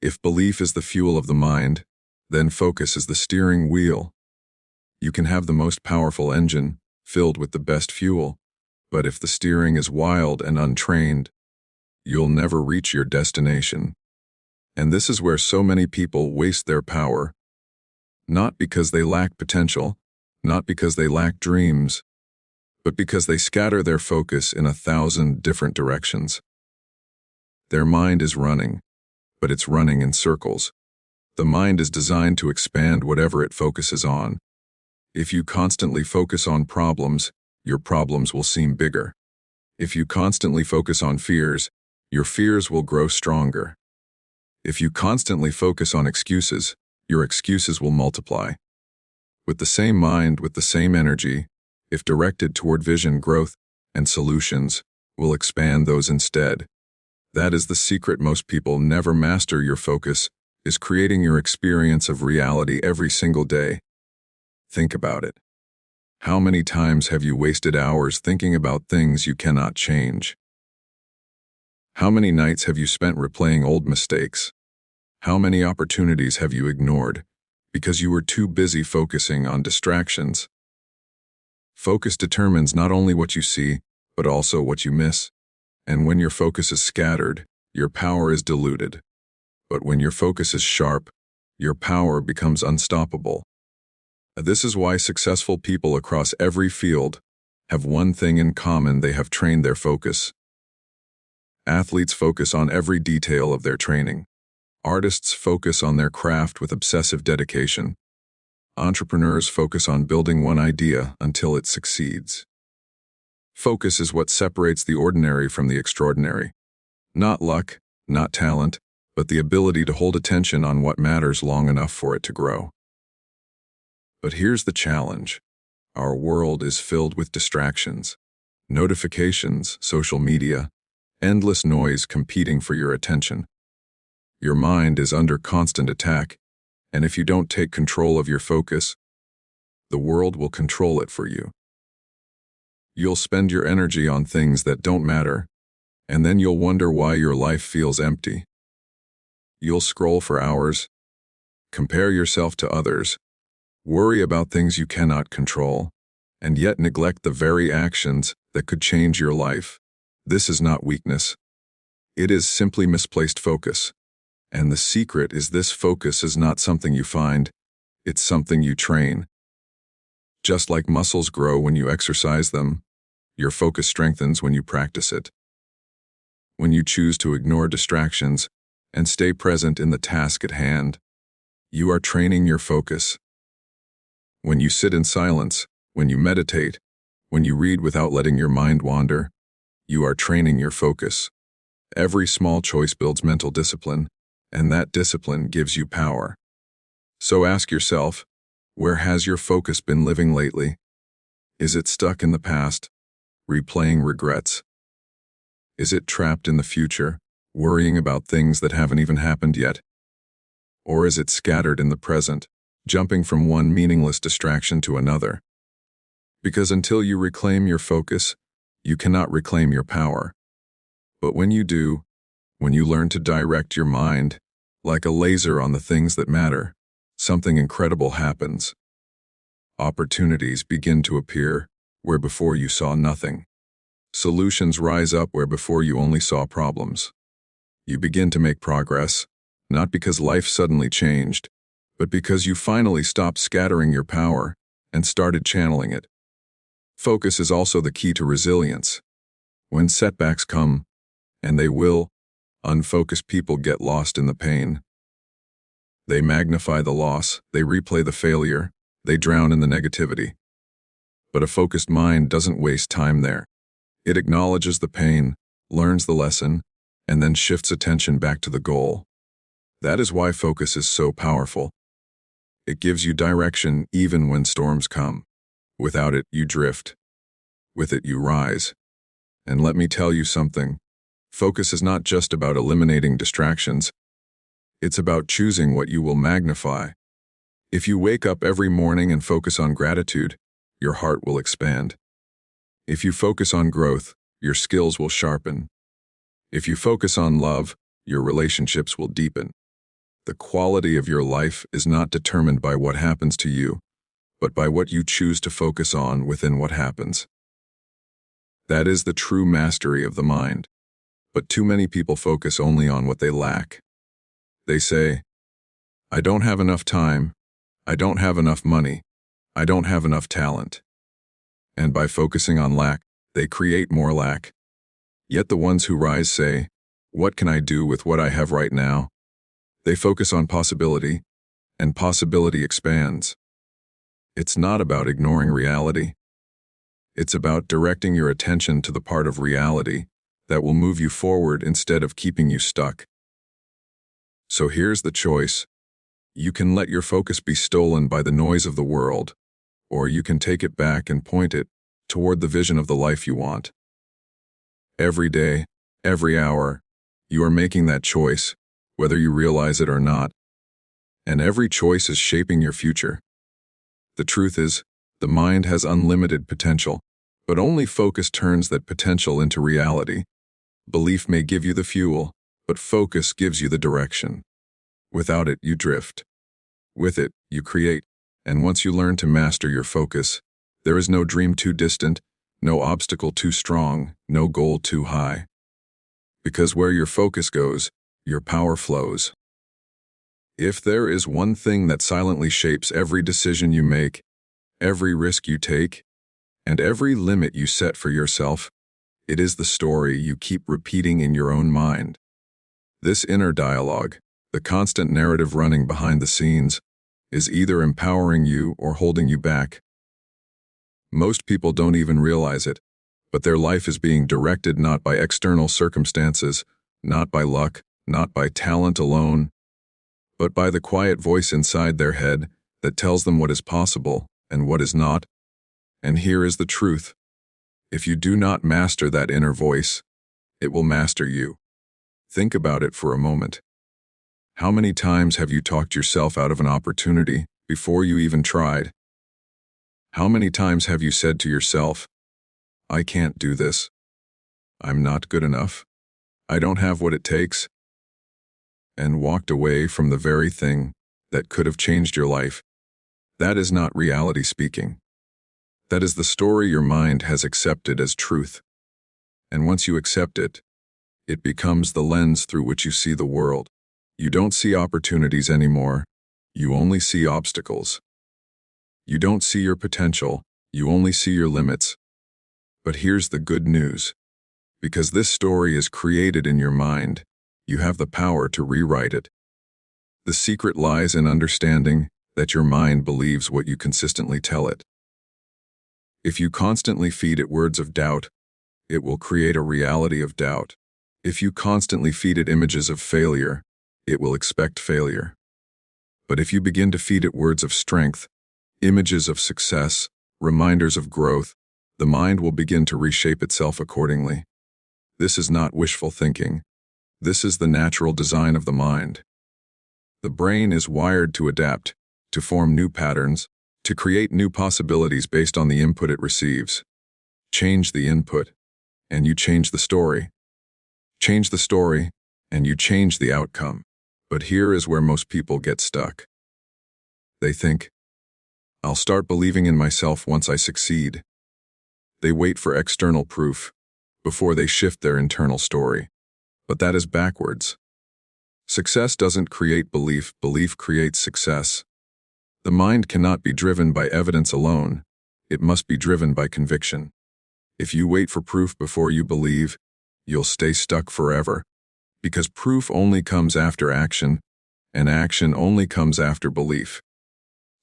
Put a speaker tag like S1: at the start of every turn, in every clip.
S1: If belief is the fuel of the mind, then focus is the steering wheel. You can have the most powerful engine, filled with the best fuel, but if the steering is wild and untrained, you'll never reach your destination. And this is where so many people waste their power, not because they lack potential, not because they lack dreams, but because they scatter their focus in 1,000 different directions. Their mind is running, but it's running in circles. The mind is designed to expand whatever it focuses on. If you constantly focus on problems, your problems will seem bigger. If you constantly focus on fears, your fears will grow stronger. If you constantly focus on excuses, your excuses will multiply. With the same mind, with the same energy, if directed toward vision, growth, and solutions, will expand those instead. That is the secret most people never master. Your focus is creating your experience of reality every single day. Think about it. How many times have you wasted hours thinking about things you cannot change? How many nights have you spent replaying old mistakes? How many opportunities have you ignored because you were too busy focusing on distractions? Focus determines not only what you see, but also what you miss. And when your focus is scattered, your power is diluted. But when your focus is sharp, your power becomes unstoppable. This is why successful people across every field have one thing in common: they have trained their focus. Athletes focus on every detail of their training. Artists focus on their craft with obsessive dedication. Entrepreneurs focus on building one idea until it succeeds. Focus is what separates the ordinary from the extraordinary. Not luck, not talent, but the ability to hold attention on what matters long enough for it to grow. But here's the challenge. Our world is filled with distractions, notifications, social media, endless noise competing for your attention. Your mind is under constant attack, and if you don't take control of your focus, the world will control it for you. You'll spend your energy on things that don't matter, and then you'll wonder why your life feels empty. You'll scroll for hours, compare yourself to others, worry about things you cannot control, and yet neglect the very actions that could change your life. This is not weakness. It is simply misplaced focus. And the secret is this: focus is not something you find, it's something you train. Just like muscles grow when you exercise them, your focus strengthens when you practice it. When you choose to ignore distractions and stay present in the task at hand, you are training your focus. When you sit in silence, when you meditate, when you read without letting your mind wander, you are training your focus. Every small choice builds mental discipline, and that discipline gives you power. So ask yourself, where has your focus been living lately? Is it stuck in the past, replaying regrets? Is it trapped in the future, worrying about things that haven't even happened yet? Or is it scattered in the present, jumping from one meaningless distraction to another? Because until you reclaim your focus, you cannot reclaim your power. But when you do, when you learn to direct your mind, like a laser on the things that matter, something incredible happens. Opportunities begin to appear where before you saw nothing. Solutions rise up where before you only saw problems. You begin to make progress, not because life suddenly changed, but because you finally stopped scattering your power and started channeling it. Focus is also the key to resilience. When setbacks come, and they will, unfocused people get lost in the pain. They magnify the loss, they replay the failure, they drown in the negativity. But a focused mind doesn't waste time there. It acknowledges the pain, learns the lesson, and then shifts attention back to the goal. That is why focus is so powerful. It gives you direction even when storms come. Without it, you drift. With it, you rise. And let me tell you something. Focus is not just about eliminating distractions. It's about choosing what you will magnify. If you wake up every morning and focus on gratitude, your heart will expand. If you focus on growth, your skills will sharpen. If you focus on love, your relationships will deepen. The quality of your life is not determined by what happens to you, but by what you choose to focus on within what happens. That is the true mastery of the mind. But too many people focus only on what they lack. They say, I don't have enough time, I don't have enough money, I don't have enough talent. And by focusing on lack, they create more lack. Yet the ones who rise say, what can I do with what I have right now? They focus on possibility, and possibility expands. It's not about ignoring reality. It's about directing your attention to the part of reality that will move you forward instead of keeping you stuck. So here's the choice. You can let your focus be stolen by the noise of the world, or you can take it back and point it toward the vision of the life you want. Every day, every hour, you are making that choice, whether you realize it or not. And every choice is shaping your future. The truth is, the mind has unlimited potential, but only focus turns that potential into reality. Belief may give you the fuel, but focus gives you the direction. Without it, you drift. With it, you create. And once you learn to master your focus, there is no dream too distant, no obstacle too strong, no goal too high. Because where your focus goes, your power flows. If there is one thing that silently shapes every decision you make, every risk you take, and every limit you set for yourself, it is the story you keep repeating in your own mind. This inner dialogue, the constant narrative running behind the scenes, is either empowering you or holding you back. Most people don't even realize it, but their life is being directed not by external circumstances, not by luck, not by talent alone, but by the quiet voice inside their head that tells them what is possible and what is not. And here is the truth. If you do not master that inner voice, it will master you. Think about it for a moment. How many times have you talked yourself out of an opportunity before you even tried? How many times have you said to yourself, I can't do this. I'm not good enough. I don't have what it takes. And walked away from the very thing that could have changed your life? That is not reality speaking. That is the story your mind has accepted as truth. And once you accept it, it becomes the lens through which you see the world. You don't see opportunities anymore. You only see obstacles. You don't see your potential. You only see your limits. But here's the good news. Because this story is created in your mind, you have the power to rewrite it. The secret lies in understanding that your mind believes what you consistently tell it. If you constantly feed it words of doubt, it will create a reality of doubt. If you constantly feed it images of failure, it will expect failure. But if you begin to feed it words of strength, images of success, reminders of growth, the mind will begin to reshape itself accordingly. This is not wishful thinking. This is the natural design of the mind. The brain is wired to adapt, to form new patterns, to create new possibilities based on the input it receives. Change the input, and you change the story. Change the story, and you change the outcome. But here is where most people get stuck. They think, I'll start believing in myself once I succeed. They wait for external proof before they shift their internal story. But that is backwards. Success doesn't create belief, belief creates success. The mind cannot be driven by evidence alone. It must be driven by conviction. If you wait for proof before you believe, you'll stay stuck forever. Because proof only comes after action, and action only comes after belief.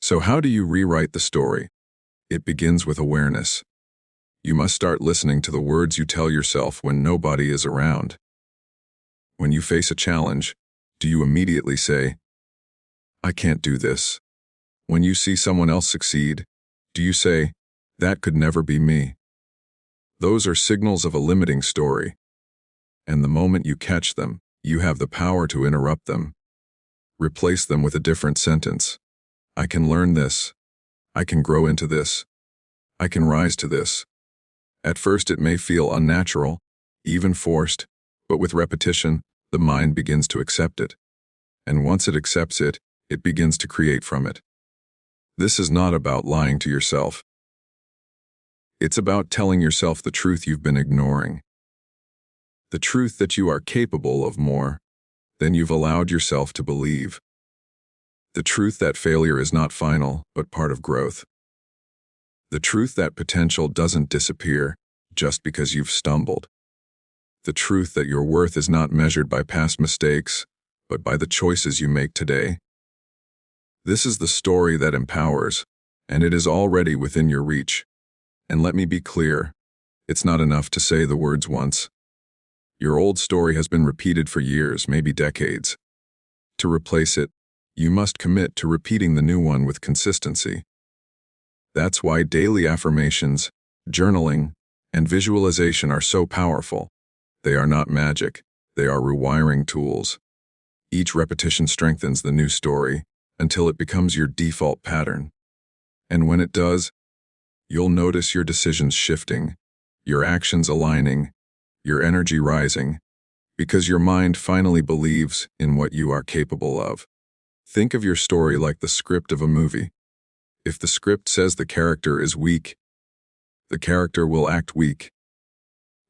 S1: So how do you rewrite the story? It begins with awareness. You must start listening to the words you tell yourself when nobody is around. When you face a challenge, do you immediately say, I can't do this? When you see someone else succeed, do you say, that could never be me? Those are signals of a limiting story. And the moment you catch them, you have the power to interrupt them. Replace them with a different sentence. I can learn this. I can grow into this. I can rise to this. At first it may feel unnatural, even forced, but with repetition, the mind begins to accept it. and once it accepts it, it begins to create from it. This is not about lying to yourself. It's about telling yourself the truth you've been ignoring. The truth that you are capable of more than you've allowed yourself to believe. The truth that failure is not final, but part of growth. The truth that potential doesn't disappear just because you've stumbled. The truth that your worth is not measured by past mistakes, but by the choices you make today. This is the story that empowers, and it is already within your reach. And let me be clear, it's not enough to say the words once. Your old story has been repeated for years, maybe decades. To replace it, you must commit to repeating the new one with consistency. That's why daily affirmations, journaling, and visualization are so powerful. They are not magic, they are rewiring tools. Each repetition strengthens the new story until it becomes your default pattern. And when it does, you'll notice your decisions shifting, your actions aligning, your energy rising, because your mind finally believes in what you are capable of. Think of your story like the script of a movie. If the script says the character is weak, the character will act weak.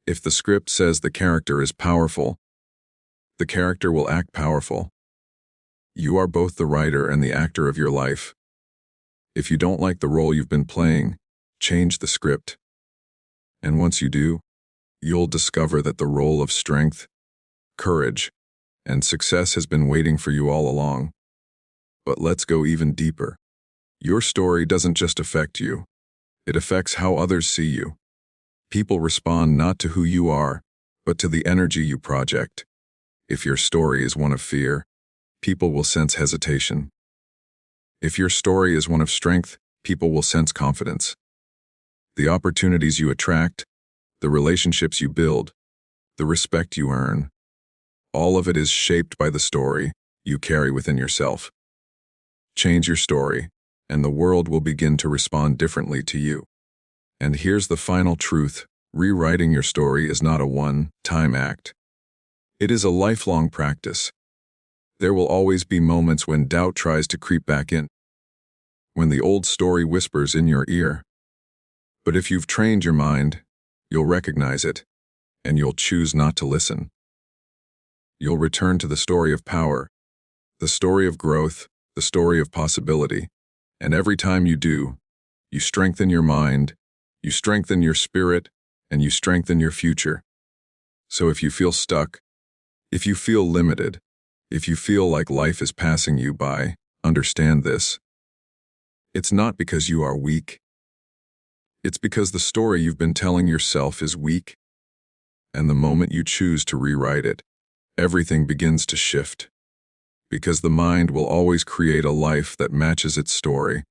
S1: If the script says the character is powerful, the character will act powerful. You are both the writer and the actor of your life. If you don't like the role you've been playing, change the script. And once you do, you'll discover that the role of strength, courage, and success has been waiting for you all along. But let's go even deeper. Your story doesn't just affect you. It affects how others see you. People respond not to who you are, but to the energy you project. If your story is one of fear, people will sense hesitation. If your story is one of strength, people will sense confidence. The opportunities you attract, the relationships you build, the respect you earn, all of it is shaped by the story you carry within yourself. Change your story, and the world will begin to respond differently to you. And here's the final truth: rewriting your story is not a one-time act. It is a lifelong practice. There will always be moments when doubt tries to creep back in, when the old story whispers in your ear. But if you've trained your mind, you'll recognize it, and you'll choose not to listen. You'll return to the story of power, the story of growth, the story of possibility. And every time you do, you strengthen your mind, you strengthen your spirit, and you strengthen your future. So if you feel stuck, if you feel limited, if you feel like life is passing you by, understand this. It's not because you are weak. It's because the story you've been telling yourself is weak. And the moment you choose to rewrite it, everything begins to shift. Because the mind will always create a life that matches its story.